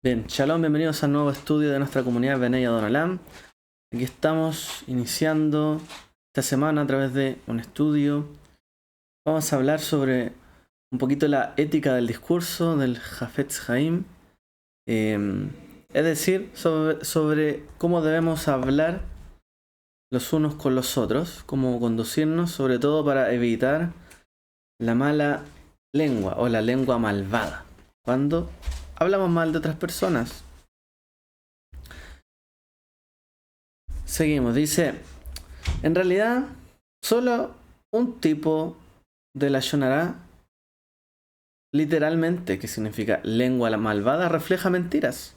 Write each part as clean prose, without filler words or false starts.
Bien, shalom, bienvenidos al nuevo estudio de nuestra comunidad Benei Adonolam. Aquí estamos iniciando esta semana a través de un estudio. Vamos a hablar sobre un poquito la ética del discurso del Hafetz Haim. Es decir, sobre cómo debemos hablar los unos con los otros, cómo conducirnos, sobre todo para evitar la mala lengua o la lengua malvada. Cuando hablamos mal de otras personas. Seguimos, dice, en realidad solo un tipo de lashon hara, literalmente, que significa lengua malvada, refleja mentiras.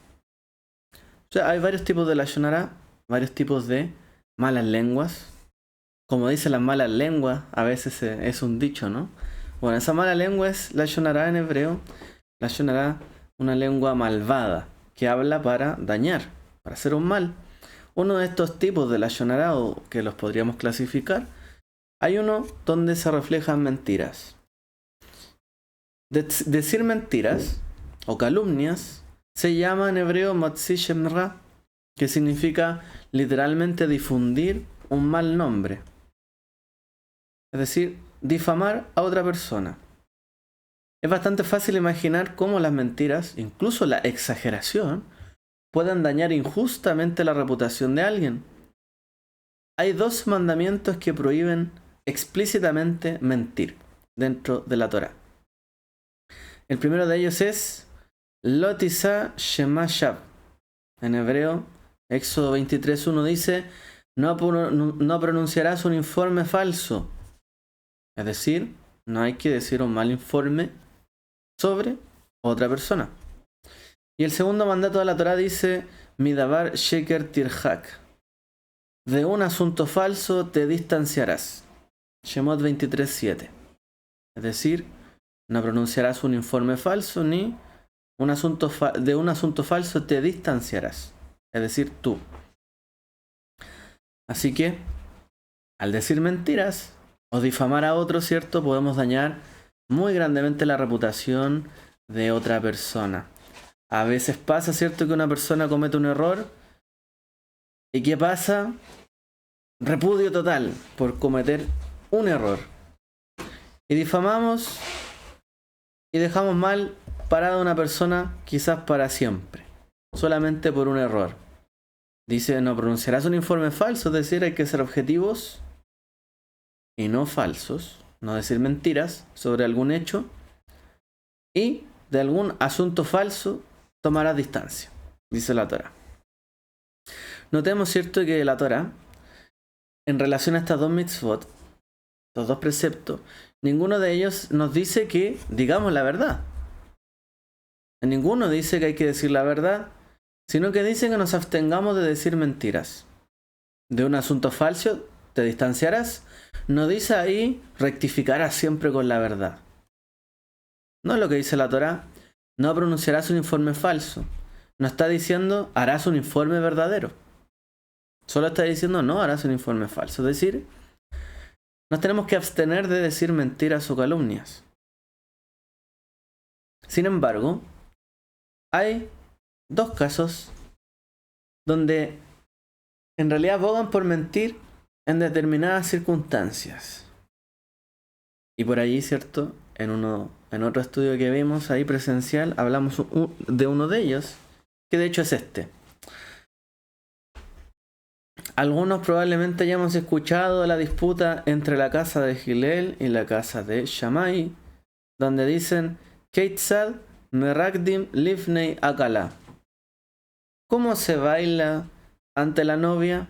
O sea, hay varios tipos de lashon hara, varios tipos de malas lenguas. Como dicen las malas lenguas, a veces es un dicho, ¿no? Bueno, esa mala lengua es lashon hara en hebreo. Lashon hara, una lengua malvada, que habla para dañar, para hacer un mal. Uno de estos tipos de lashon hara, o que los podríamos clasificar, hay uno donde se reflejan mentiras. Decir mentiras o calumnias se llama en hebreo motzi shem ra, que significa literalmente difundir un mal nombre. Es decir, difamar a otra persona. Es bastante fácil imaginar cómo las mentiras, incluso la exageración, pueden dañar injustamente la reputación de alguien. Hay dos mandamientos que prohíben explícitamente mentir dentro de la Torá. El primero de ellos es Lo tisa shema shav. En hebreo, Éxodo 23:1 dice, no pronunciarás un informe falso. Es decir, no hay que decir un mal informe sobre otra persona. Y el segundo mandato de la Torá dice, Midabar sheker tirhak. De un asunto falso te distanciarás. Shemot 23:7. Es decir, no pronunciarás un informe falso ni de un asunto falso te distanciarás. Es decir, tú. Así que, al decir mentiras o difamar a otro, ¿cierto? Podemos dañar muy grandemente la reputación de otra persona. A veces pasa, ¿cierto?, que una persona comete un error. ¿Y qué pasa? Repudio total por cometer un error. Y difamamos y dejamos mal parada a una persona quizás para siempre, solamente por un error. Dice, no pronunciarás un informe falso, es decir, hay que ser objetivos y no falsos, no decir mentiras sobre algún hecho, y de algún asunto falso tomarás distancia, dice la Torá. Notemos, cierto, que la Torá, en relación a estas dos mitzvot, estos dos preceptos, ninguno de ellos nos dice que digamos la verdad. Ninguno dice que hay que decir la verdad, sino que dice que nos abstengamos de decir mentiras. De un asunto falso te distanciarás. No dice ahí rectificarás siempre con la verdad. No es lo que dice la Torá. No pronunciarás un informe falso. No está diciendo harás un informe verdadero. Solo está diciendo no harás un informe falso. Es decir, nos tenemos que abstener de decir mentiras o calumnias. Sin embargo, hay dos casos donde en realidad abogan por mentir en determinadas circunstancias. Y por allí, ¿cierto? En otro estudio que vimos ahí presencial, hablamos de uno de ellos, que de hecho es este. Algunos probablemente hayamos escuchado la disputa entre la casa de Hillel y la casa de Shammai, donde dicen Keitzad Merakdim Lifnei Akala. ¿Cómo se baila ante la novia?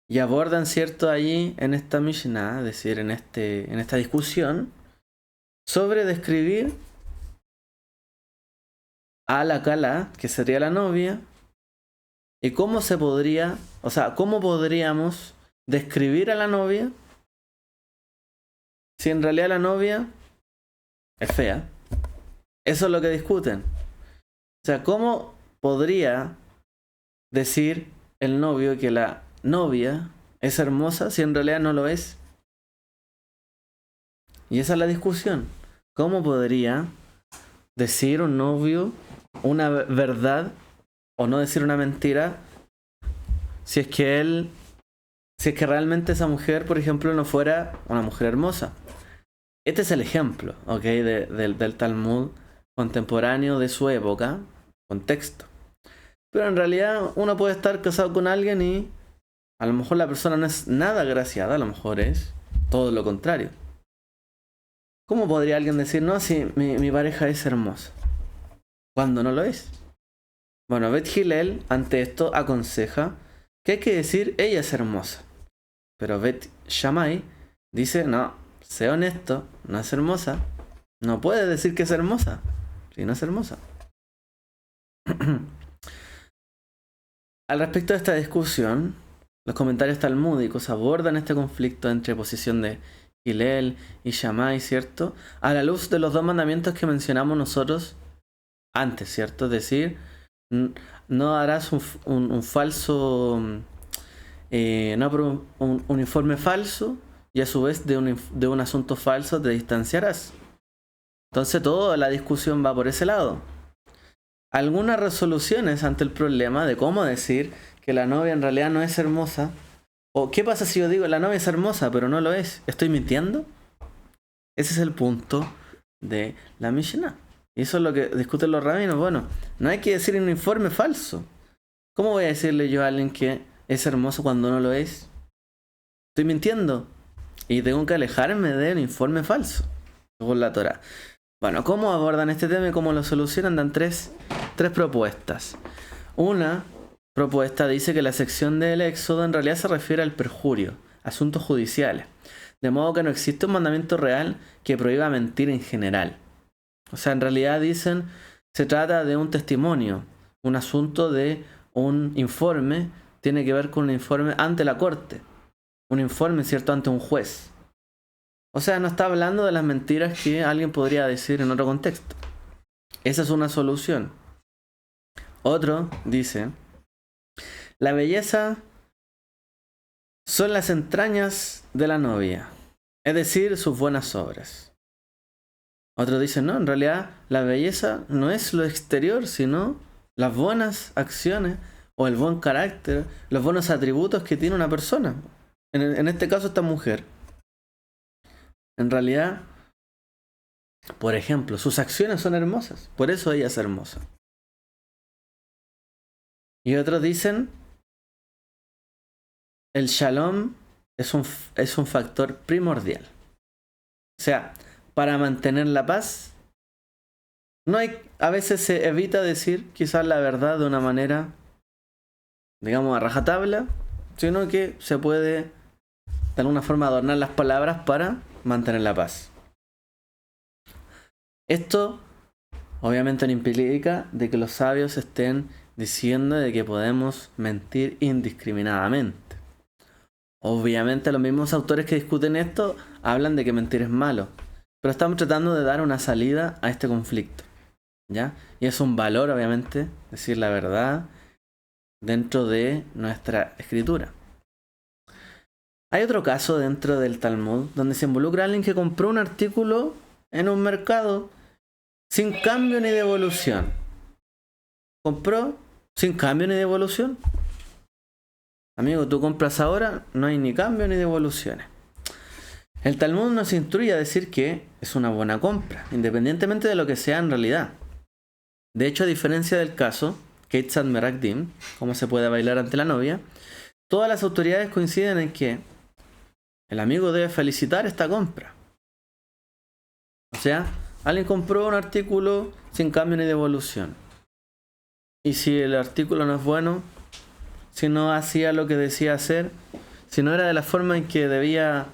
Y abordan, cierto, allí en esta Mishnah, es decir, en esta discusión, sobre describir a la Kala, que sería la novia, y cómo cómo podríamos describir a la novia si en realidad la novia es fea. Eso es lo que discuten. O sea, ¿cómo podría decir el novio que la novia es hermosa si en realidad no lo es? Y esa es la discusión. ¿Cómo podría decir un novio una verdad o no decir una mentira si es que realmente esa mujer, por ejemplo, no fuera una mujer hermosa. Este es el ejemplo, ¿ok? Del Talmud contemporáneo de su época, contexto. Pero en realidad uno puede estar casado con alguien y a lo mejor la persona no es nada agraciada, a lo mejor es todo lo contrario. ¿Cómo podría alguien decir, no, si mi pareja es hermosa, cuando no lo es? Bueno, Bet Hillel ante esto aconseja que hay que decir ella es hermosa. Pero Bet Shammai dice, no, sé honesto, no es hermosa. No puede decir que es hermosa si no es hermosa. Al respecto de esta discusión, los comentarios talmúdicos abordan este conflicto entre posición de Hillel y Shammai, ¿cierto? A la luz de los dos mandamientos que mencionamos nosotros antes, ¿cierto? Es decir, no harás un falso, un informe falso y a su vez de un asunto falso te distanciarás. Entonces toda la discusión va por ese lado. Algunas resoluciones ante el problema de cómo decir que la novia en realidad no es hermosa. ¿O qué pasa si yo digo la novia es hermosa pero no lo es? ¿Estoy mintiendo? Ese es el punto de la Mishnah. Y eso es lo que discuten los rabinos. Bueno, no hay que decir un informe falso. ¿Cómo voy a decirle yo a alguien que es hermoso cuando no lo es? Estoy mintiendo. Y tengo que alejarme de un informe falso, según la Torah. Bueno, ¿cómo abordan este tema y cómo lo solucionan? Dan tres propuestas. Una propuesta dice que la sección del Éxodo en realidad se refiere al perjurio, asuntos judiciales. De modo que no existe un mandamiento real que prohíba mentir en general. O sea, en realidad dicen, se trata de un testimonio, un asunto de un informe, tiene que ver con un informe ante la corte. Un informe, ¿cierto?, ante un juez. O sea, no está hablando de las mentiras que alguien podría decir en otro contexto. Esa es una solución. Otro dice, la belleza son las entrañas de la novia, es decir, sus buenas obras. Otro dice, no, en realidad la belleza no es lo exterior, sino las buenas acciones o el buen carácter, los buenos atributos que tiene una persona. En este caso, esta mujer. En realidad, por ejemplo, sus acciones son hermosas, por eso ella es hermosa. Y otros dicen, el shalom es un factor primordial. O sea, para mantener la paz, a veces se evita decir quizás la verdad de una manera, digamos, a rajatabla, sino que se puede de alguna forma adornar las palabras para mantener la paz. Esto obviamente no implica de que los sabios estén diciendo de que podemos mentir indiscriminadamente. Obviamente los mismos autores que discuten esto hablan de que mentir es malo, pero estamos tratando de dar una salida a este conflicto, ¿ya? Y es un valor, obviamente, decir la verdad dentro de nuestra escritura. Hay otro caso dentro del Talmud donde se involucra a alguien que compró un artículo en un mercado sin cambio ni devolución. Compró sin cambio ni devolución. Amigo, tú compras ahora, no hay ni cambio ni devoluciones. El Talmud nos instruye a decir que es una buena compra, independientemente de lo que sea en realidad. De hecho, a diferencia del caso, Keitzad Merakdim, cómo se puede bailar ante la novia, todas las autoridades coinciden en que el amigo debe felicitar esta compra. O sea, alguien compró un artículo sin cambio ni devolución. Y si el artículo no es bueno, si no hacía lo que decía hacer, si no era de la forma en que debía,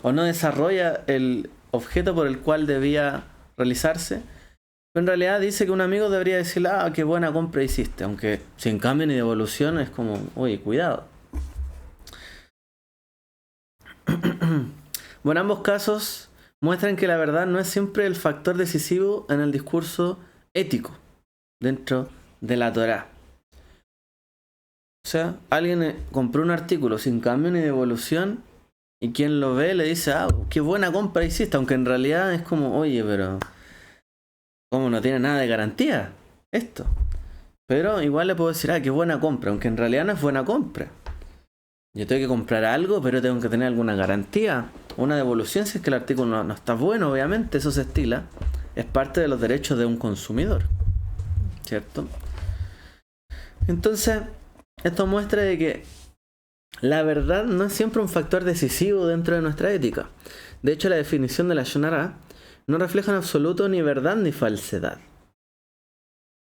o no desarrolla el objeto por el cual debía realizarse, en realidad dice que un amigo debería decirle, ah, qué buena compra hiciste, aunque sin cambio ni devolución es como, oye, cuidado. Bueno, ambos casos muestran que la verdad no es siempre el factor decisivo en el discurso ético dentro de la Torá. O sea, alguien compró un artículo sin cambio ni devolución y quien lo ve le dice, ah, qué buena compra hiciste, aunque en realidad es como, oye, pero ¿cómo no tiene nada de garantía? esto. Pero igual le puedo decir, qué buena compra, aunque en realidad no es buena compra. Yo tengo que comprar algo, pero tengo que tener alguna garantía, una devolución si es que el artículo no está bueno, obviamente, eso se estila. Es parte de los derechos de un consumidor, ¿cierto? Entonces, esto muestra de que la verdad no es siempre un factor decisivo dentro de nuestra ética. De hecho, la definición de la Shonara no refleja en absoluto ni verdad ni falsedad,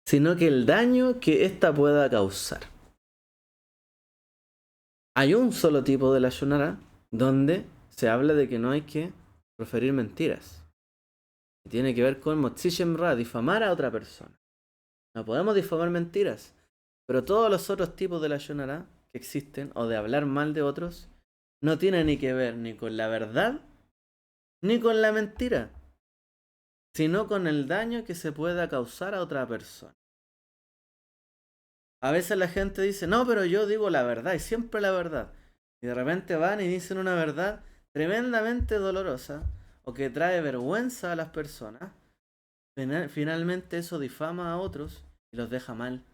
sino que el daño que ésta pueda causar. Hay un solo tipo de la Shonara donde se habla de que no hay que proferir mentiras. Y tiene que ver con Motzi Shemra, difamar a otra persona. No podemos difamar mentiras, pero todos los otros tipos de la Shonara que existen, o de hablar mal de otros, no tienen ni que ver ni con la verdad, ni con la mentira, sino con el daño que se pueda causar a otra persona. A veces la gente dice, no, pero yo digo la verdad, y siempre la verdad. Y de repente van y dicen una verdad tremendamente dolorosa, o que trae vergüenza a las personas. Finalmente eso difama a otros y los deja mal,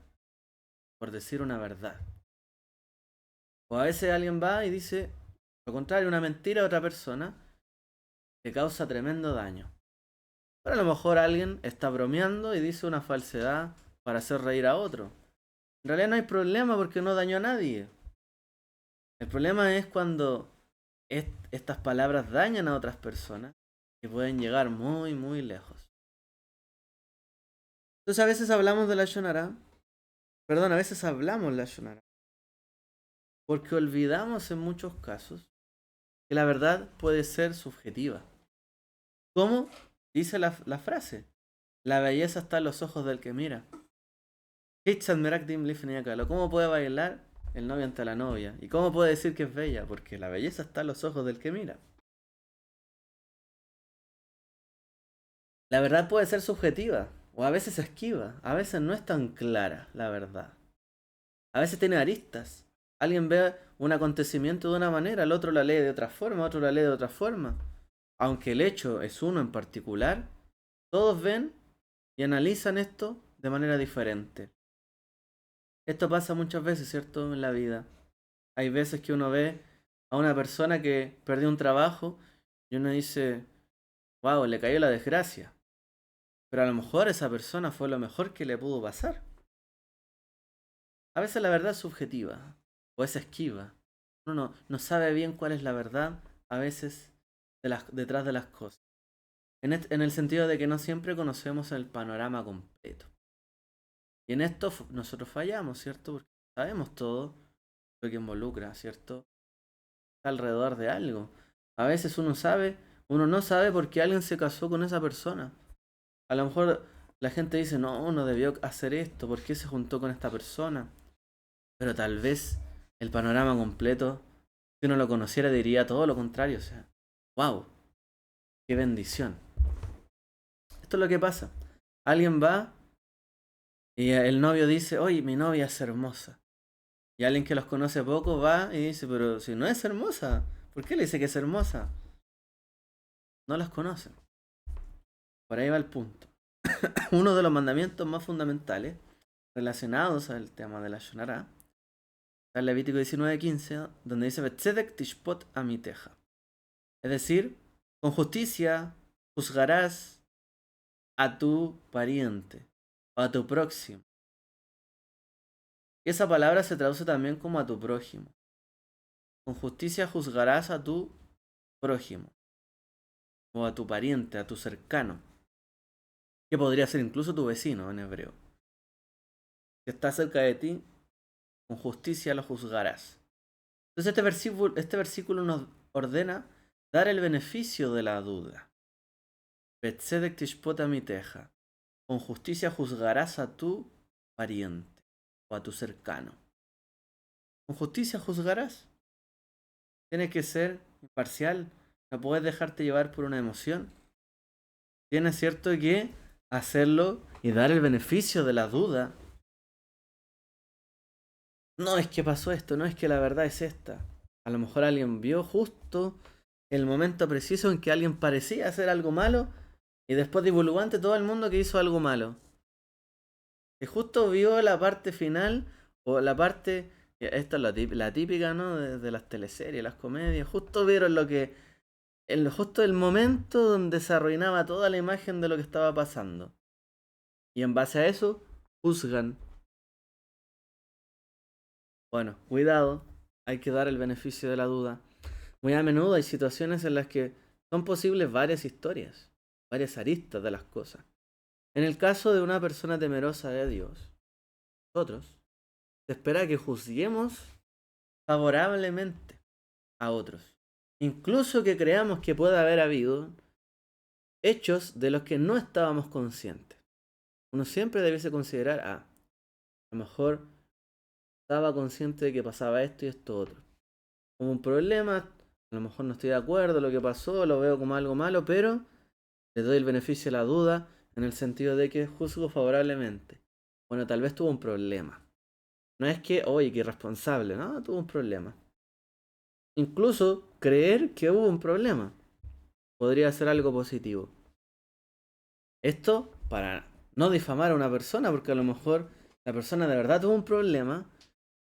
por decir una verdad. O a veces alguien va y dice lo contrario, una mentira a otra persona, que causa tremendo daño. Pero a lo mejor alguien está bromeando y dice una falsedad para hacer reír a otro. En realidad no hay problema porque no dañó a nadie. El problema es cuando estas palabras dañan a otras personas y pueden llegar muy, muy lejos. Entonces a veces hablamos de la Shonara, a veces hablamos la Shonara, porque olvidamos en muchos casos que la verdad puede ser subjetiva. ¿Cómo? Dice la frase, la belleza está en los ojos del que mira. ¿Cómo puede bailar el novio ante la novia? ¿Y cómo puede decir que es bella? Porque la belleza está en los ojos del que mira. La verdad puede ser subjetiva, o a veces esquiva, a veces no es tan clara la verdad. A veces tiene aristas. Alguien ve un acontecimiento de una manera, el otro la lee de otra forma, otro la lee de otra forma. Aunque el hecho es uno en particular, todos ven y analizan esto de manera diferente. Esto pasa muchas veces, ¿cierto? En la vida. Hay veces que uno ve a una persona que perdió un trabajo y uno dice, wow, le cayó la desgracia. Pero a lo mejor esa persona fue lo mejor que le pudo pasar. A veces la verdad es subjetiva o es esquiva. Uno no sabe bien cuál es la verdad a veces detrás de las cosas. En el sentido de que no siempre conocemos el panorama completo. Y en esto nosotros fallamos, ¿cierto? Porque sabemos todo lo que involucra, ¿cierto? Está alrededor de algo. A veces uno no sabe por qué alguien se casó con esa persona. A lo mejor la gente dice, no debió hacer esto, ¿por qué se juntó con esta persona? Pero tal vez el panorama completo, si uno lo conociera, diría todo lo contrario. O sea, wow, qué bendición. Esto es lo que pasa. Alguien va y el novio dice, oye, mi novia es hermosa. Y alguien que los conoce poco va y dice, pero si no es hermosa, ¿por qué le dice que es hermosa? No las conoce. Por ahí va el punto. Uno de los mandamientos más fundamentales relacionados al tema de la Shonara está en Levítico 19:15, donde dice Betzedek tishpot amiteja. Es decir, con justicia juzgarás a tu pariente o a tu próximo. Y esa palabra se traduce también como a tu prójimo. Con justicia juzgarás a tu prójimo o a tu pariente, a tu cercano, que podría ser incluso tu vecino en hebreo. Si está cerca de ti, con justicia lo juzgarás. Entonces este versículo nos ordena dar el beneficio de la duda. Betzedek tishpot amiteja. Con justicia juzgarás a tu pariente o a tu cercano. Con justicia juzgarás. Tienes que ser imparcial. No puedes dejarte llevar por una emoción. Tienes, cierto, que hacerlo y dar el beneficio de la duda. No es que pasó esto, no es que la verdad es esta. A lo mejor alguien vio justo el momento preciso en que alguien parecía hacer algo malo y después divulgó ante todo el mundo que hizo algo malo. que justo vio la parte final o la parte, esta es la típica, ¿no? De las teleseries, las comedias, justo vieron justo el momento donde se arruinaba toda la imagen de lo que estaba pasando. Y en base a eso, juzgan. Bueno, cuidado, hay que dar el beneficio de la duda. Muy a menudo hay situaciones en las que son posibles varias historias, varias aristas de las cosas. En el caso de una persona temerosa de Dios, nosotros, se espera que juzguemos favorablemente a otros. Incluso que creamos que puede haber habido hechos de los que no estábamos conscientes. Uno siempre debiese considerar, a lo mejor estaba consciente de que pasaba esto y esto otro. Como un problema, a lo mejor no estoy de acuerdo, lo que pasó, lo veo como algo malo, pero le doy el beneficio de la duda en el sentido de que juzgo favorablemente. Bueno, tal vez tuvo un problema. No es que, oye, que irresponsable, no, tuvo un problema. Incluso creer que hubo un problema podría ser algo positivo. Esto para no difamar a una persona, porque a lo mejor la persona de verdad tuvo un problema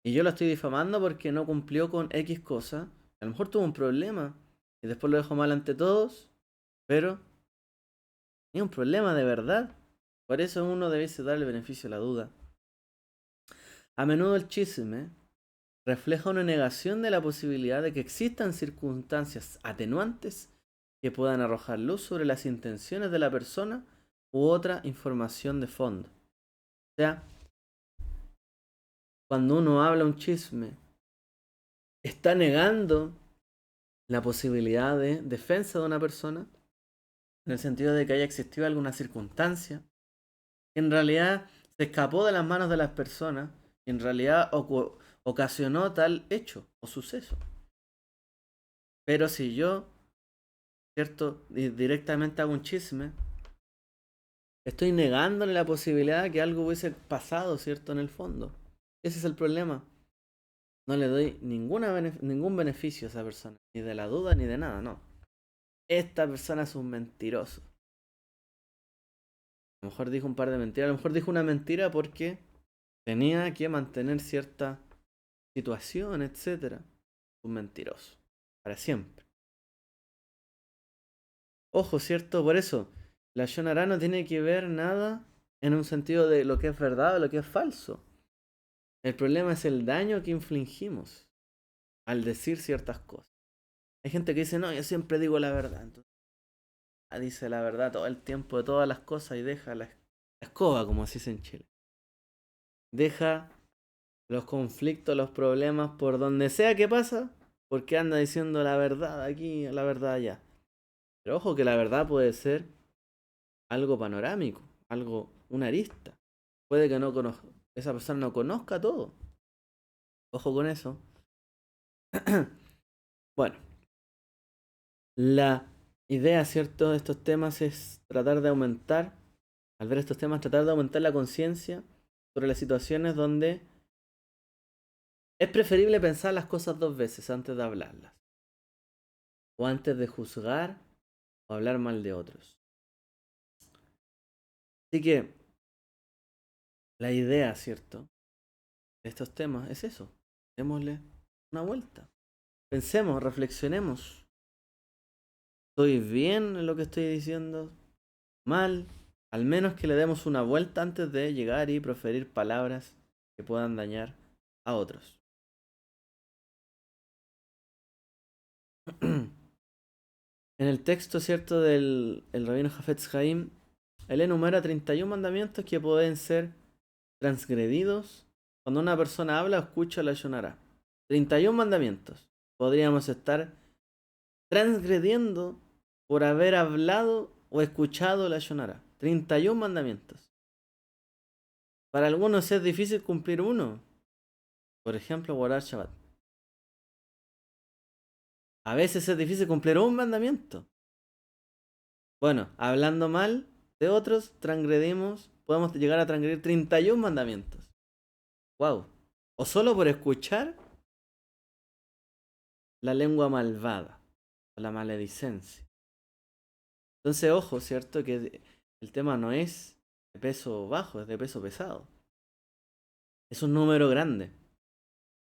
y yo lo estoy difamando porque no cumplió con X cosa. A lo mejor tuvo un problema y después lo dejo mal ante todos, pero es un problema de verdad. Por eso uno debe dar el beneficio de la duda. A menudo el chisme refleja una negación de la posibilidad de que existan circunstancias atenuantes que puedan arrojar luz sobre las intenciones de la persona u otra información de fondo. O sea, cuando uno habla un chisme, está negando la posibilidad de defensa de una persona, en el sentido de que haya existido alguna circunstancia que en realidad se escapó de las manos de las personas y en realidad ocasionó tal hecho o suceso. Pero si yo, ¿cierto?, directamente hago un chisme, estoy negándole la posibilidad de que algo hubiese pasado, ¿cierto?, en el fondo. Ese es el problema. No le doy ningún beneficio a esa persona, ni de la duda ni de nada, no. Esta persona es un mentiroso. A lo mejor dijo un par de mentiras, a lo mejor dijo una mentira porque tenía que mantener cierta situación, etcétera. Un mentiroso. Para siempre. Ojo, ¿cierto? Por eso, la Shonara no tiene que ver nada en un sentido de lo que es verdad o lo que es falso. El problema es el daño que infligimos al decir ciertas cosas. Hay gente que dice, no, yo siempre digo la verdad. Entonces, dice la verdad todo el tiempo de todas las cosas y deja la escoba, como se dice en Chile. Deja los conflictos, los problemas por donde sea que pasa, porque anda diciendo la verdad aquí, la verdad allá. Pero ojo que la verdad puede ser algo panorámico, algo, una arista. Puede que esa persona no conozca todo. Ojo con eso. Bueno, la idea, ¿cierto?, de estos temas es tratar de aumentar, al ver estos temas, tratar de aumentar la conciencia sobre las situaciones donde es preferible pensar las cosas dos veces antes de hablarlas. O antes de juzgar o hablar mal de otros. Así que la idea, ¿cierto?, de estos temas es eso. Démosle una vuelta. Pensemos, reflexionemos. ¿Estoy bien en lo que estoy diciendo? ¿Mal? Al menos que le demos una vuelta antes de llegar y proferir palabras que puedan dañar a otros. En el texto, ¿cierto?, del rabino Hafetz Haim, él enumera 31 mandamientos que pueden ser transgredidos cuando una persona habla o escucha la Shonara. 31 mandamientos. Podríamos estar transgrediendo por haber hablado o escuchado la Shonara. 31 mandamientos. Para algunos es difícil cumplir uno. Por ejemplo, guardar Shabbat. A veces es difícil cumplir un mandamiento. Bueno, hablando mal de otros, podemos llegar a transgredir 31 mandamientos. Wow. O solo por escuchar la lengua malvada, o la maledicencia. Entonces, ojo, ¿cierto? Que el tema no es de peso bajo, es de peso pesado. Es un número grande.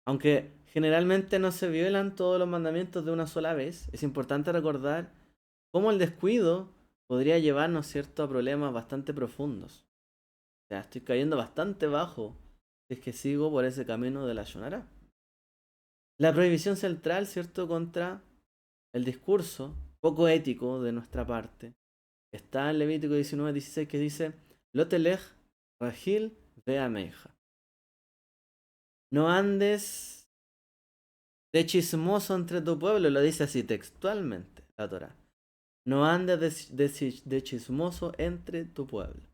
Aunque generalmente no se violan todos los mandamientos de una sola vez, es importante recordar cómo el descuido podría llevarnos, ¿cierto?, a problemas bastante profundos. O sea, estoy cayendo bastante bajo si es que sigo por ese camino de la Shonara. La prohibición central, ¿cierto?, contra el discurso poco ético de nuestra parte está en Levítico 19:16 que dice: Lotelech Rahil Beameja. No andes de chismoso entre tu pueblo, lo dice así textualmente la Torah. No andes de chismoso entre tu pueblo.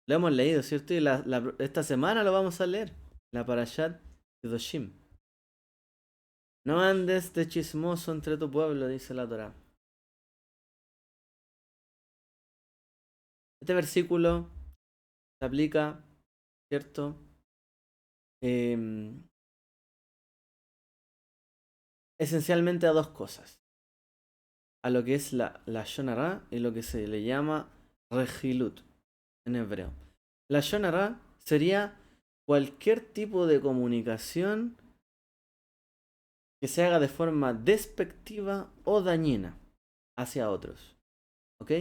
Lo hemos leído, ¿cierto? Y esta semana lo vamos a leer. La Parashat Kedoshim. No andes de chismoso entre tu pueblo, dice la Torah. Este versículo se aplica, ¿cierto? Esencialmente a dos cosas. A lo que es la Shonara y lo que se le llama Rehilut en hebreo. La Shonara sería cualquier tipo de comunicación que se haga de forma despectiva o dañina hacia otros. ¿Ok?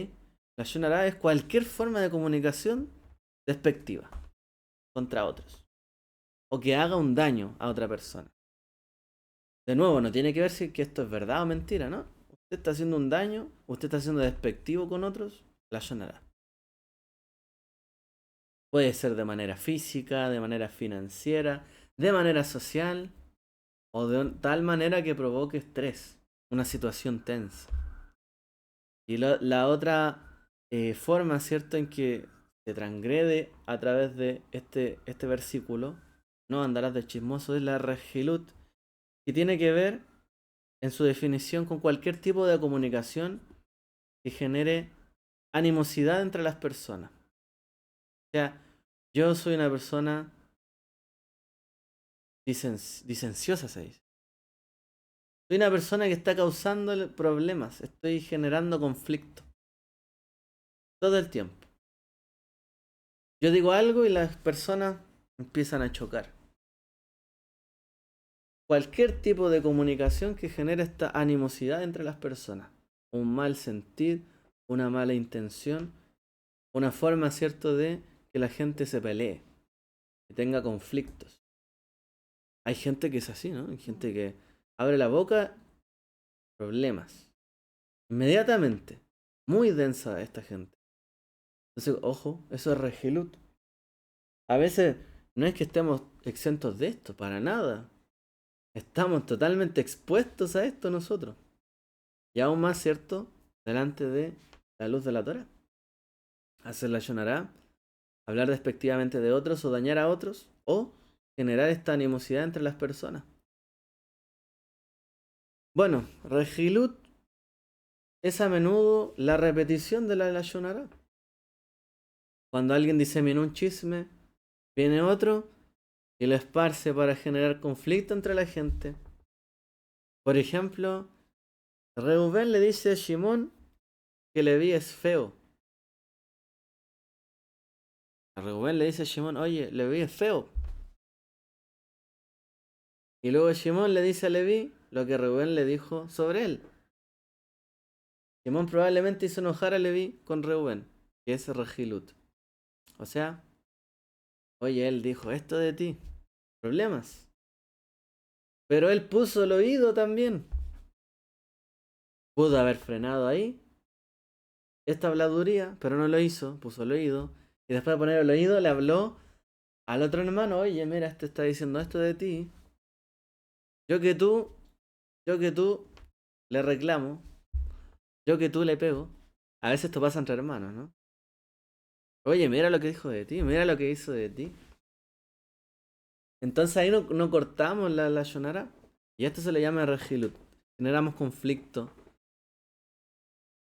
La Shonara es cualquier forma de comunicación despectiva contra otros. O que haga un daño a otra persona. De nuevo, no tiene que ver si que esto es verdad o mentira, ¿no? Usted está haciendo un daño, usted está siendo despectivo con otros, la Shonara. Puede ser de manera física, de manera financiera, de manera social o de tal manera que provoque estrés, una situación tensa. Y la otra forma, ¿cierto?, en que se transgrede a través de este versículo, no andarás de chismoso, es la regilut, que tiene que ver en su definición con cualquier tipo de comunicación que genere animosidad entre las personas. O sea, yo soy una persona dicenciosa, se dice. Soy una persona que está causando problemas, estoy generando conflicto todo el tiempo. Yo digo algo y las personas empiezan a chocar. Cualquier tipo de comunicación que genere esta animosidad entre las personas, un mal sentir, una mala intención, una forma, ¿cierto?, de que la gente se pelee, que tenga conflictos. Hay gente que es así, ¿no? Hay gente que abre la boca, problemas. Inmediatamente. Muy densa esta gente. Entonces, ojo, eso es regilut. A veces no es que estemos exentos de esto, para nada. Estamos totalmente expuestos a esto nosotros. Y aún más, ¿cierto? Delante de la luz de la Torah. Hacer la Shonará, hablar despectivamente de otros o dañar a otros, o generar esta animosidad entre las personas. Bueno, regilut es a menudo la repetición de la Shonará. Cuando alguien disemina un chisme, viene otro y lo esparce para generar conflicto entre la gente. Por ejemplo, Reubén le dice a Shimón que Leví es feo. A Reubén le dice a Shimón, oye, Leví es feo. Y luego Shimón le dice a Leví lo que Reubén le dijo sobre él. Shimón probablemente hizo enojar a Leví con Reubén, que es Regilut. O sea, oye, él dijo esto de ti. Problemas. Pero él puso el oído también. Pudo haber frenado ahí esta habladuría, pero no lo hizo, puso el oído. Y después de poner el oído le habló al otro hermano, oye, mira, este está diciendo esto de ti. Yo que tú, yo que tú le reclamo, yo que tú le pego. A veces esto pasa entre hermanos, ¿no? Oye, mira lo que dijo de ti, mira lo que hizo de ti. Entonces ahí no cortamos la Shonara. Y a esto se le llama Regilut. Generamos conflicto.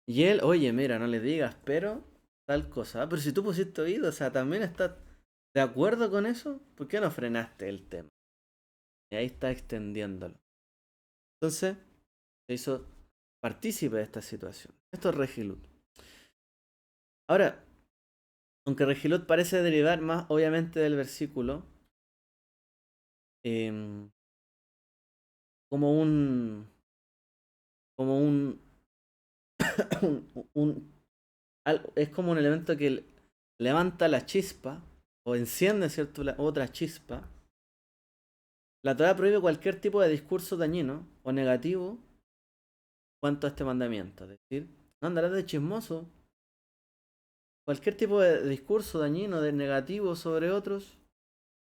Y él, oye, mira, no le digas, pero tal cosa. Ah, pero si tú pusiste oído, o sea, también estás de acuerdo con eso, ¿por qué no frenaste el tema? Y ahí está extendiéndolo. Entonces, se hizo partícipe de esta situación. Esto es Regilut. Ahora, Aunque Regilot parece derivar más obviamente del versículo, em, como un, como un- es como un elemento que levanta la chispa o enciende, ¿cierto?, la otra chispa. La Torá prohíbe cualquier tipo de discurso dañino o negativo cuanto a este mandamiento. Es decir, no andarás de chismoso. Cualquier tipo de discurso dañino, de negativo sobre otros,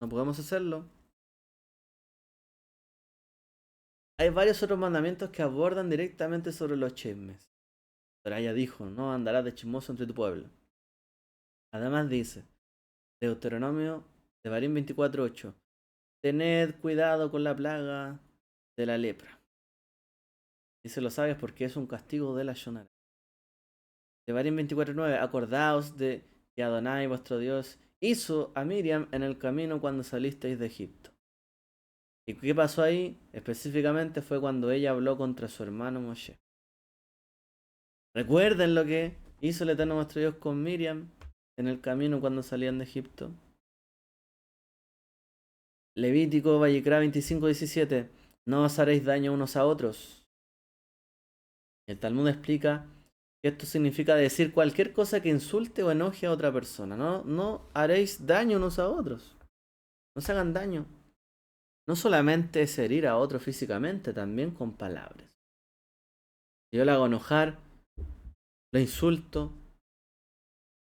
no podemos hacerlo. Hay varios otros mandamientos que abordan directamente sobre los chismes. Pero ella dijo, no andarás de chismoso entre tu pueblo. Además dice, Deuteronomio de Barín 24:8, tened cuidado con la plaga de la lepra. Y se lo sabes porque es un castigo de la Shonara. Devarim 24:9, acordaos de que Adonai vuestro Dios hizo a Miriam en el camino cuando salisteis de Egipto. ¿Y qué pasó ahí? Específicamente fue cuando ella habló contra su hermano Moshe. Recuerden lo que hizo el Eterno vuestro Dios con Miriam en el camino cuando salían de Egipto. Levítico Vallecra 25:17, no os haréis daño unos a otros. El Talmud explica que esto significa decir cualquier cosa que insulte o enoje a otra persona. No haréis daño unos a otros. No se hagan daño. No solamente es herir a otro físicamente, también con palabras. Yo le hago enojar, le insulto.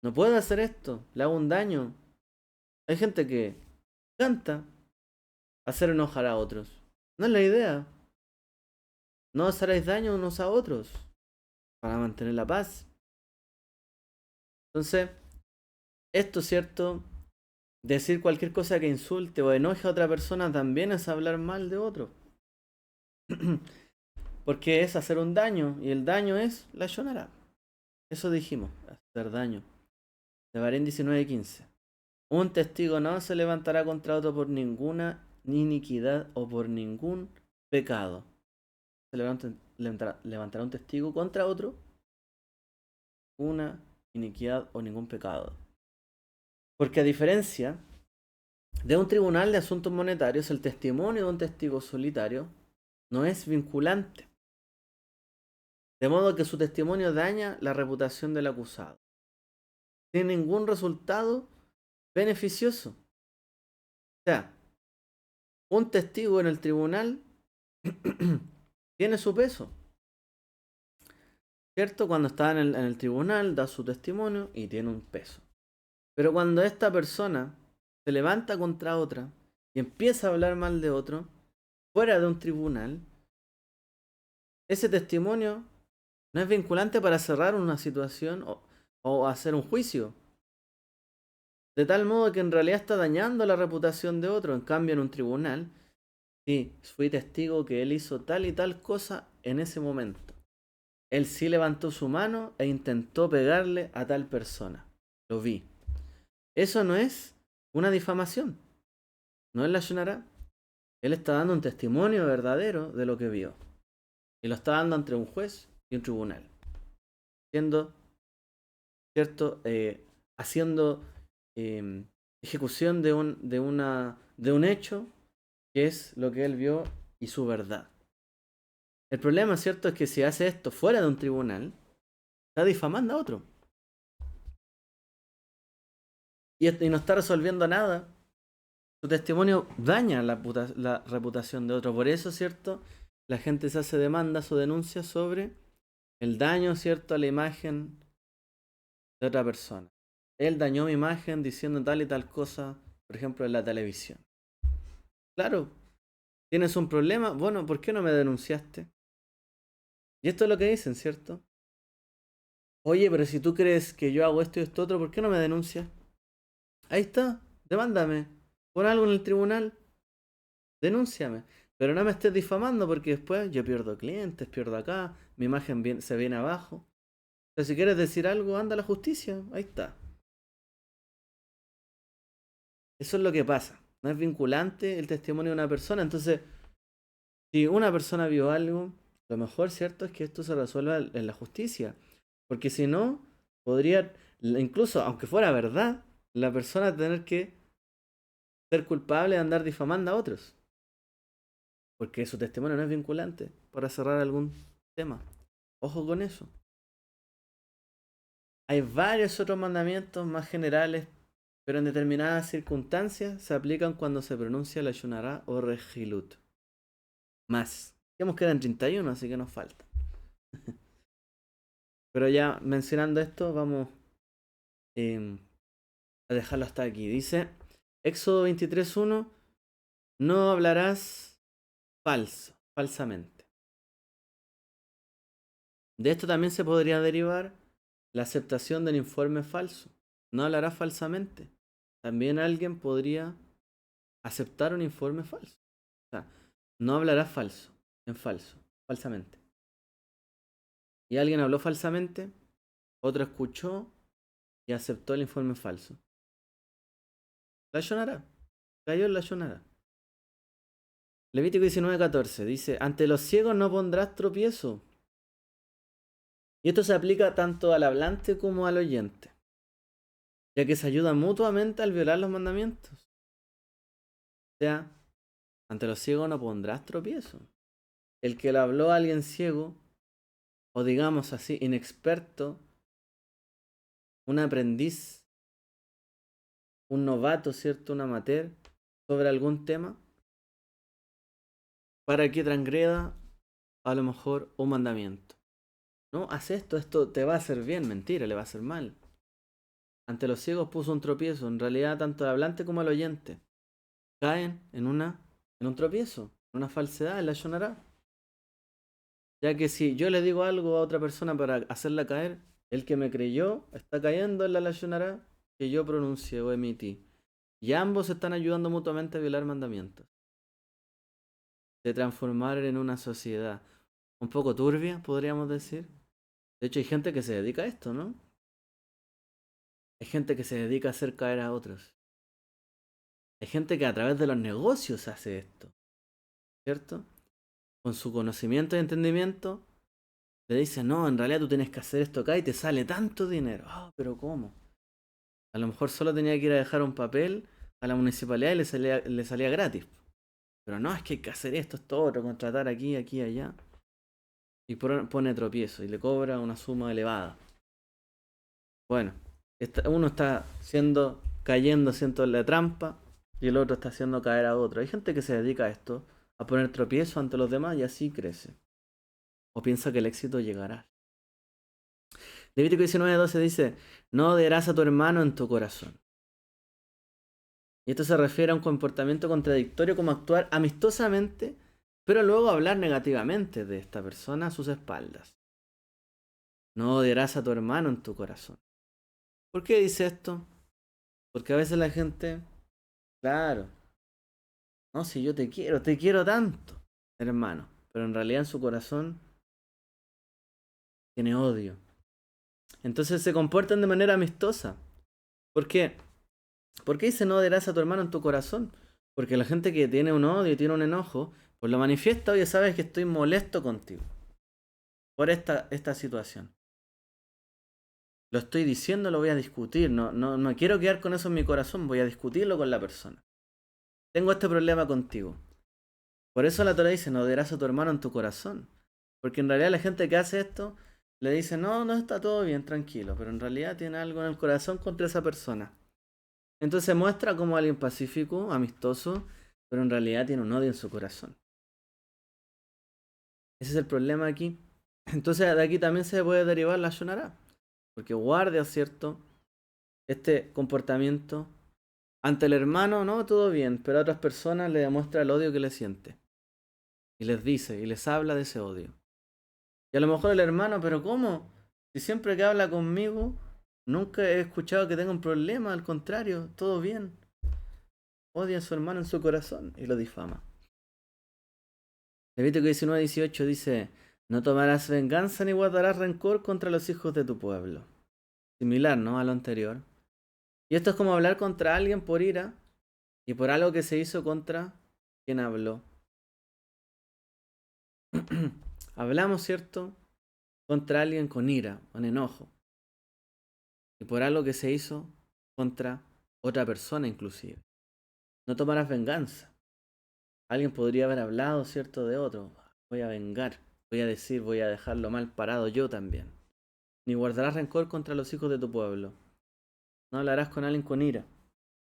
No puedo hacer esto, le hago un daño. Hay gente que canta hacer enojar a otros. No es la idea. No os haréis daño unos a otros para mantener la paz. Entonces, esto, ¿cierto? Decir cualquier cosa que insulte o enoje a otra persona también es hablar mal de otro. Porque es hacer un daño y el daño es la shonara. Eso dijimos, hacer daño. Devarim 19:15. Un testigo no se levantará contra otro por ninguna iniquidad o por ningún pecado. Se levantará un testigo contra otro una iniquidad o ningún pecado. Porque a diferencia de un tribunal de asuntos monetarios, el testimonio de un testigo solitario no es vinculante. De modo que su testimonio daña la reputación del acusado. Sin ningún resultado beneficioso. O sea, un testigo en el tribunal tiene su peso. ¿Cierto? Cuando está en el tribunal da su testimonio y tiene un peso. Pero cuando esta persona se levanta contra otra y empieza a hablar mal de otro, fuera de un tribunal, ese testimonio no es vinculante para cerrar una situación o hacer un juicio. De tal modo que en realidad está dañando la reputación de otro. En cambio, en un tribunal, sí, fui testigo que él hizo tal y tal cosa en ese momento. Él sí levantó su mano e intentó pegarle a tal persona. Lo vi. Eso no es una difamación. No es la shonara. Él está dando un testimonio verdadero de lo que vio. Y lo está dando ante un juez y un tribunal. Siendo, ¿cierto? Haciendo ejecución de un hecho que es lo que él vio y su verdad. El problema, ¿cierto?, es que si hace esto fuera de un tribunal, está difamando a otro. Y no está resolviendo nada. Su testimonio daña la reputación de otro. Por eso, ¿cierto?, la gente se hace demandas o denuncias sobre el daño, ¿cierto?, a la imagen de otra persona. Él dañó mi imagen diciendo tal y tal cosa, por ejemplo, en la televisión. Claro, tienes un problema. Bueno, ¿por qué no me denunciaste? Y esto es lo que dicen, ¿cierto? Oye, pero si tú crees que yo hago esto y esto otro, ¿por qué no me denuncias? Ahí está, demándame. Pon algo en el tribunal, denúnciame. Pero no me estés difamando porque después yo pierdo clientes, pierdo acá, mi imagen se viene abajo. Pero si quieres decir algo, anda a la justicia. Ahí está. Eso es lo que pasa. No es vinculante el testimonio de una persona. Entonces, si una persona vio algo, lo mejor, ¿cierto?, es que esto se resuelva en la justicia. Porque si no, incluso aunque fuera verdad, la persona tener que ser culpable de andar difamando a otros. Porque su testimonio no es vinculante para cerrar algún tema. Ojo con eso. Hay varios otros mandamientos más generales, pero en determinadas circunstancias se aplican cuando se pronuncia la Shonará o Rejilut. Más. Digamos que eran 31, así que nos falta. Pero ya mencionando esto, vamos a dejarlo hasta aquí. Dice, Éxodo 23:1, no hablarás falsamente. De esto también se podría derivar la aceptación del informe falso. No hablarás falsamente. También alguien podría aceptar un informe falso. O sea, no hablarás falsamente. Y alguien habló falsamente, otro escuchó y aceptó el informe falso. La Shonará. Cayó en la Shonará. Levítico 19:14 dice, ante los ciegos no pondrás tropiezo. Y esto se aplica tanto al hablante como al oyente, ya que se ayudan mutuamente al violar los mandamientos. O sea, ante los ciegos no pondrás tropiezo. El que le habló a alguien ciego, o digamos así, inexperto, un aprendiz, un novato, ¿cierto? Un amateur, sobre algún tema, para que transgreda a lo mejor un mandamiento. No, haz esto te va a hacer bien, mentira, le va a hacer mal. Ante los ciegos puso un tropiezo, en realidad tanto el hablante como el oyente caen en un tropiezo, en una falsedad, en la Shonará. Ya que si yo le digo algo a otra persona para hacerla caer, el que me creyó está cayendo en la Shonará que yo pronuncié o emití. Y ambos se están ayudando mutuamente a violar mandamientos. De transformar en una sociedad un poco turbia, podríamos decir. De hecho, hay gente que se dedica a esto, ¿no? Hay gente que se dedica a hacer caer a otros. Hay gente que a través de los negocios hace esto, ¿cierto? Con su conocimiento y entendimiento, le dice, no, en realidad tú tienes que hacer esto acá y te sale tanto dinero. Ah, pero ¿cómo? A lo mejor solo tenía que ir a dejar un papel a la municipalidad y le salía gratis. Pero no, es que hay que hacer esto otro, contratar aquí, allá. Y pone tropiezo y le cobra una suma elevada. Bueno, uno está cayendo en la trampa y el otro está haciendo caer a otro. Hay gente que se dedica a esto, a poner tropiezo ante los demás y así crece. O piensa que el éxito llegará. Levítico 19:12 dice, no odiarás a tu hermano en tu corazón. Y esto se refiere a un comportamiento contradictorio como actuar amistosamente, pero luego hablar negativamente de esta persona a sus espaldas. No odiarás a tu hermano en tu corazón. ¿Por qué dice esto? Porque a veces la gente, claro, no, si yo te quiero tanto, hermano, pero en realidad en su corazón tiene odio. Entonces se comportan de manera amistosa. ¿Por qué? ¿Por qué dice no odiarás a tu hermano en tu corazón? Porque la gente que tiene un odio y tiene un enojo, pues lo manifiesta, oye, sabes que estoy molesto contigo por esta situación. Lo estoy diciendo, lo voy a discutir. No quiero quedar con eso en mi corazón, voy a discutirlo con la persona. Tengo este problema contigo. Por eso la Torah dice, no odiarás a tu hermano en tu corazón. Porque en realidad la gente que hace esto le dice, no está todo bien, tranquilo. Pero en realidad tiene algo en el corazón contra esa persona. Entonces muestra como alguien pacífico, amistoso, pero en realidad tiene un odio en su corazón. Ese es el problema aquí. Entonces de aquí también se puede derivar la Shonará. Porque guardia, ¿cierto? Este comportamiento ante el hermano, no, todo bien, pero a otras personas le demuestra el odio que le siente. Y les dice, y les habla de ese odio. Y a lo mejor el hermano, pero ¿cómo? Si siempre que habla conmigo, nunca he escuchado que tenga un problema, al contrario, todo bien. Odia a su hermano en su corazón y lo difama. Levítico 19:18 dice, no tomarás venganza ni guardarás rencor contra los hijos de tu pueblo. Similar, ¿no? A lo anterior. Y esto es como hablar contra alguien por ira y por algo que se hizo contra quien habló. Hablamos, ¿cierto? Contra alguien con ira, con enojo. y por algo que se hizo contra otra persona inclusive. No tomarás venganza. Alguien podría haber hablado, ¿cierto?, de otro. Voy a vengar, voy a decir, voy a dejarlo mal parado yo también. Ni guardarás rencor contra los hijos de tu pueblo. No hablarás con alguien con ira.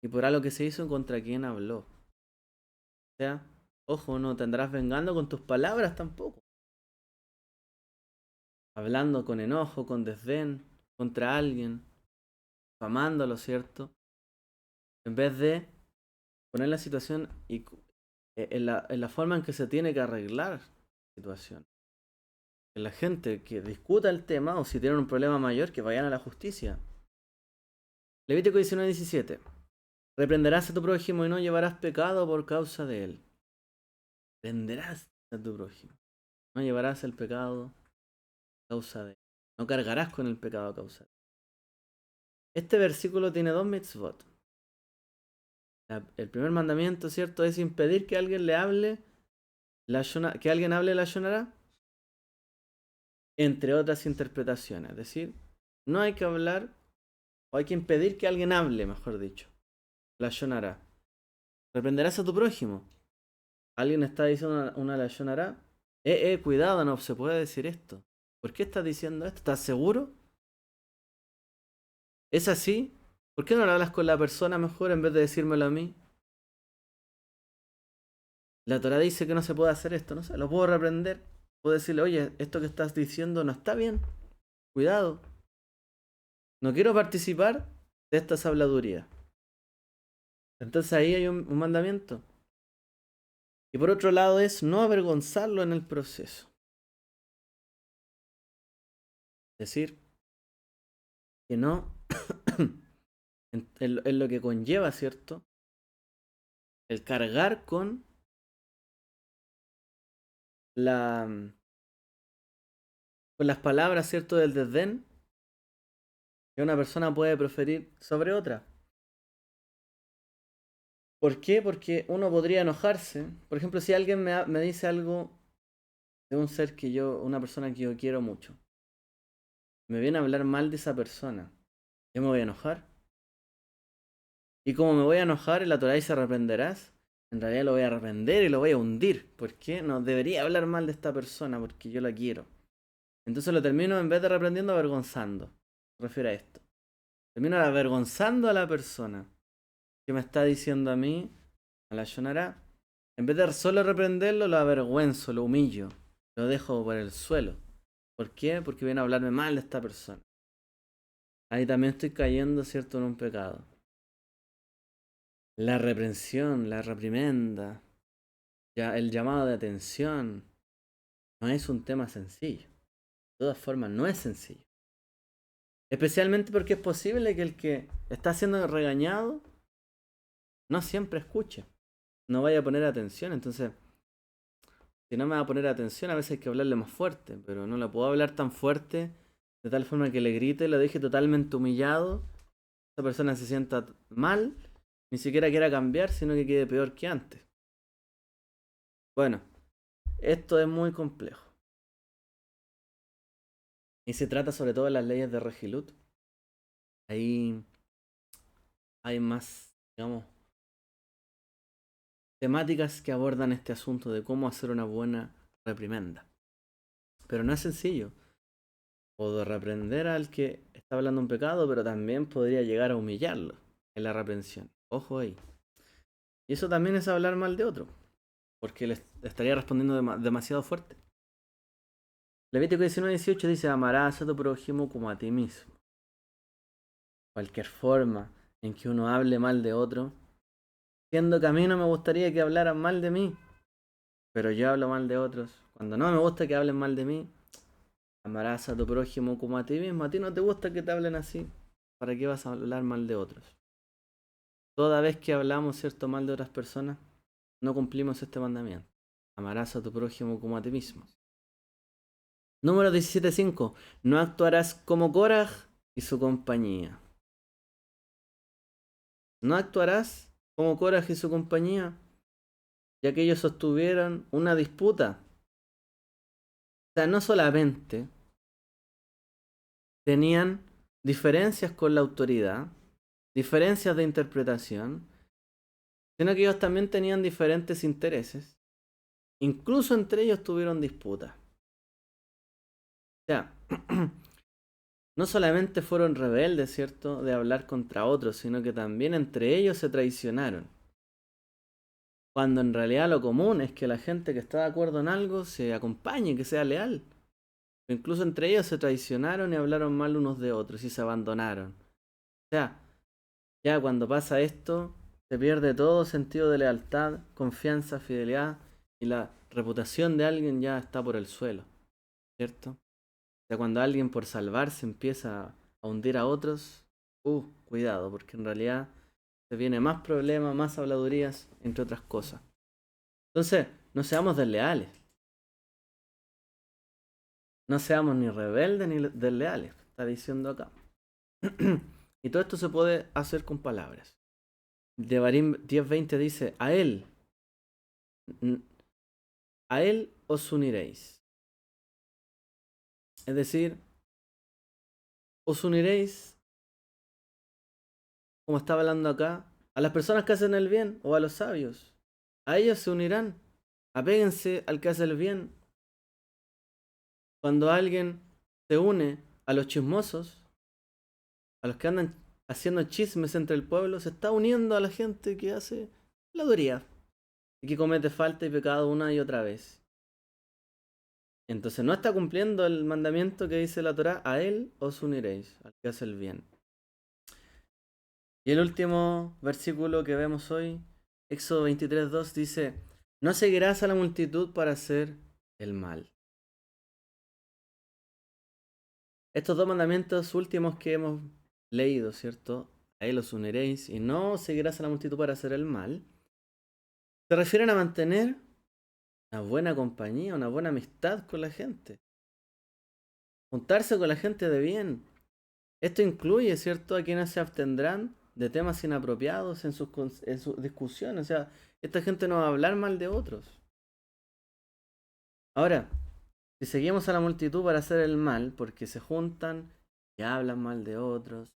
Y por algo que se hizo contra quien habló. O sea, ojo, no tendrás vengando con tus palabras tampoco. Hablando con enojo, con desdén, contra alguien, amándolo, ¿cierto? En vez de poner la situación y en la forma en que se tiene que arreglar la situación. Que la gente que discuta el tema o si tienen un problema mayor, que vayan a la justicia. Levítico 19:17. Reprenderás a tu prójimo y no llevarás pecado por causa de él. Reprenderás a tu prójimo. No llevarás el pecado a causa de él. No cargarás con el pecado a causa de él. Este versículo tiene dos mitzvot. El primer mandamiento, ¿cierto?, es impedir que alguien le hable que alguien hable la Shonará, entre otras interpretaciones. Es decir, no hay que hablar, o hay que impedir que alguien hable, mejor dicho, la Shonará. Reprenderás a tu prójimo. Alguien está diciendo una lashon hará. Cuidado, no se puede decir esto. ¿Por qué estás diciendo esto? ¿Estás seguro? ¿Es así? ¿Por qué no lo hablas con la persona mejor en vez de decírmelo a mí? La Torah dice que no se puede hacer esto, no sé, lo puedo reprender. Puedo decirle, oye, esto que estás diciendo no está bien. Cuidado. No quiero participar de estas habladurías. Entonces ahí hay un mandamiento. Y por otro lado es no avergonzarlo en el proceso. Es decir, que no en lo que conlleva, ¿cierto?, el cargar con con las palabras, ¿cierto?, del desdén que una persona puede proferir sobre otra. ¿Por qué? Porque uno podría enojarse. Por ejemplo, si alguien me dice algo de un ser una persona que yo quiero mucho, me viene a hablar mal de esa persona, yo me voy a enojar. Y como me voy a enojar, en la Torah dice reprenderás, en realidad lo voy a reprender y lo voy a hundir. ¿Por qué? No debería hablar mal de esta persona porque yo la quiero. Entonces lo termino, en vez de reprendiendo, avergonzando. Me refiero a esto. Termino avergonzando a la persona que me está diciendo a mí, a la Shonará. En vez de solo reprenderlo, lo avergüenzo, lo humillo, lo dejo por el suelo. ¿Por qué? Porque viene a hablarme mal de esta persona. Ahí también estoy cayendo, ¿cierto?, en un pecado. La reprensión, la reprimenda, ya el llamado de atención, no es un tema sencillo. De todas formas, no es sencillo. Especialmente porque es posible que el que está siendo regañado no siempre escuche. No vaya a poner atención. Entonces, si no me va a poner atención, a veces hay que hablarle más fuerte. Pero no le puedo hablar tan fuerte de tal forma que le grite, lo deje totalmente humillado. Esa persona se sienta mal, ni siquiera quiera cambiar, sino que quede peor que antes. Bueno, esto es muy complejo. Y se trata sobre todo de las leyes de Regilut. Ahí hay más, digamos, temáticas que abordan este asunto de cómo hacer una buena reprimenda. Pero no es sencillo. Puedo reprender al que está hablando un pecado, pero también podría llegar a humillarlo en la reprensión. Ojo ahí. Y eso también es hablar mal de otro, porque le estaría respondiendo demasiado fuerte. Levítico 19:18 dice: amarás a tu prójimo como a ti mismo. Cualquier forma en que uno hable mal de otro, siendo que a mí no me gustaría que hablaran mal de mí, pero yo hablo mal de otros. Cuando no me gusta que hablen mal de mí, amarás a tu prójimo como a ti mismo. A ti no te gusta que te hablen así. ¿Para qué vas a hablar mal de otros? Toda vez que hablamos, ¿cierto?, mal de otras personas, no cumplimos este mandamiento. Amarás a tu prójimo como a ti mismo. Número 17:5. No actuarás como Koraj y su compañía. No actuarás como Koraj y su compañía, ya que ellos sostuvieron una disputa. O sea, no solamente tenían diferencias con la autoridad, diferencias de interpretación, sino que ellos también tenían diferentes intereses. Incluso entre ellos tuvieron disputas. O sea, no solamente fueron rebeldes, ¿cierto?, de hablar contra otros, sino que también entre ellos se traicionaron. Cuando en realidad lo común es que la gente que está de acuerdo en algo se acompañe, que sea leal. Incluso entre ellos se traicionaron y hablaron mal unos de otros y se abandonaron. O sea, ya cuando pasa esto, se pierde todo sentido de lealtad, confianza, fidelidad y la reputación de alguien ya está por el suelo, ¿cierto? O sea, cuando alguien por salvarse empieza a hundir a otros, cuidado, porque en realidad se viene más problemas, más habladurías, entre otras cosas. Entonces, no seamos desleales. No seamos ni rebeldes ni desleales, está diciendo acá. Y todo esto se puede hacer con palabras. Devarim 10:20 dice, a él os uniréis. Es decir, os uniréis, como está hablando acá, a las personas que hacen el bien o a los sabios. A ellos se unirán. Apéguense al que hace el bien. Cuando alguien se une a los chismosos, a los que andan haciendo chismes entre el pueblo, se está uniendo a la gente que hace habladuría y que comete falta y pecado una y otra vez. Entonces no está cumpliendo el mandamiento que dice la Torá, a él os uniréis, al que hace el bien. Y el último versículo que vemos hoy, Éxodo 23:2, dice, no seguirás a la multitud para hacer el mal. Estos dos mandamientos últimos que hemos leído, ¿cierto? A él os uniréis y no seguirás a la multitud para hacer el mal. Se refieren a mantener una buena compañía, una buena amistad con la gente. Juntarse con la gente de bien. Esto incluye, ¿cierto?, a quienes se abstendrán de temas inapropiados en sus discusiones. O sea, esta gente no va a hablar mal de otros. Ahora, si seguimos a la multitud para hacer el mal, porque se juntan y hablan mal de otros,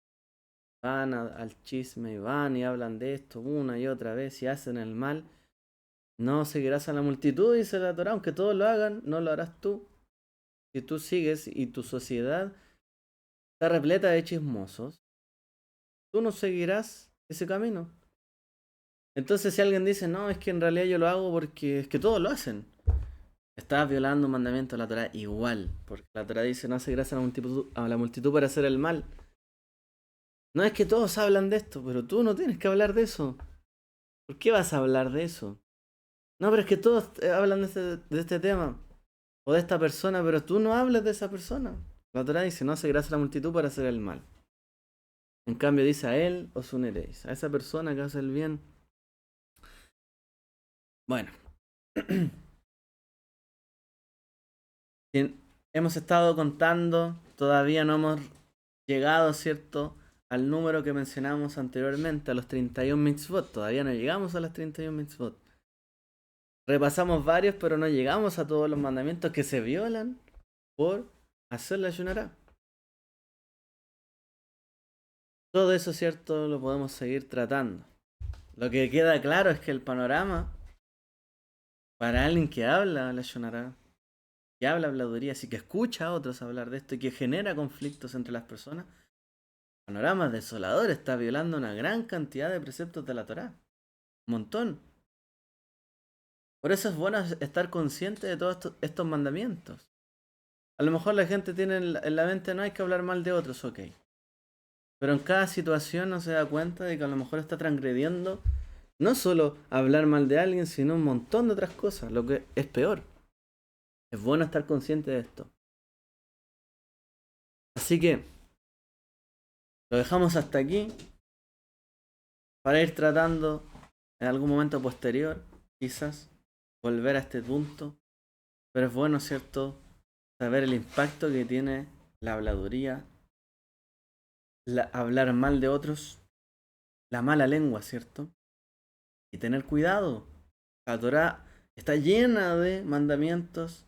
van al chisme y van y hablan de esto una y otra vez y hacen el mal, no seguirás a la multitud, dice la Torá, aunque todos lo hagan, no lo harás tú. Si tú sigues y tu sociedad está repleta de chismosos, tú no seguirás ese camino. Entonces si alguien dice, no, es que en realidad yo lo hago porque es que todos lo hacen, estás violando un mandamiento de la Torá igual, porque la Torá dice, no seguirás a la multitud para hacer el mal. No es que todos hablan de esto, pero tú no tienes que hablar de eso. ¿Por qué vas a hablar de eso? No, pero es que todos hablan de este tema o de esta persona, pero tú no hablas de esa persona. La Torá dice, no seguirás a la multitud para hacer el mal. En cambio dice, a él os uniréis, a esa persona que hace el bien. Bueno, hemos estado contando, todavía no hemos llegado, ¿cierto?, al número que mencionamos anteriormente, a los 31 mitzvot. Todavía no llegamos a las 31 mitzvot. Repasamos varios, pero no llegamos a todos los mandamientos que se violan por hacer la Shonará. Todo eso, ¿cierto?, lo podemos seguir tratando. Lo que queda claro es que el panorama para alguien que habla la Shonará, que habla habladurías y que escucha a otros hablar de esto y que genera conflictos entre las personas, el panorama es desolador, está violando una gran cantidad de preceptos de la Torá. Un montón. Por eso es bueno estar consciente de todos estos mandamientos. A lo mejor la gente tiene en la mente, no hay que hablar mal de otros, ok. Pero en cada situación no se da cuenta de que a lo mejor está transgrediendo no solo hablar mal de alguien, sino un montón de otras cosas, lo que es peor. Es bueno estar consciente de esto. Así que lo dejamos hasta aquí para ir tratando en algún momento posterior, quizás, volver a este punto. Pero es bueno, ¿cierto?, saber el impacto que tiene la habladuría, hablar mal de otros, la mala lengua, ¿cierto? Y tener cuidado. La Torá está llena de mandamientos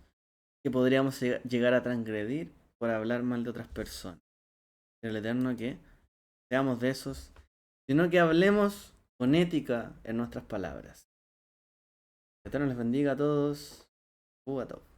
que podríamos llegar a transgredir por hablar mal de otras personas. el Eterno que seamos de esos, sino que hablemos con ética en nuestras palabras. Que el Eterno les bendiga a todos. Ugatov.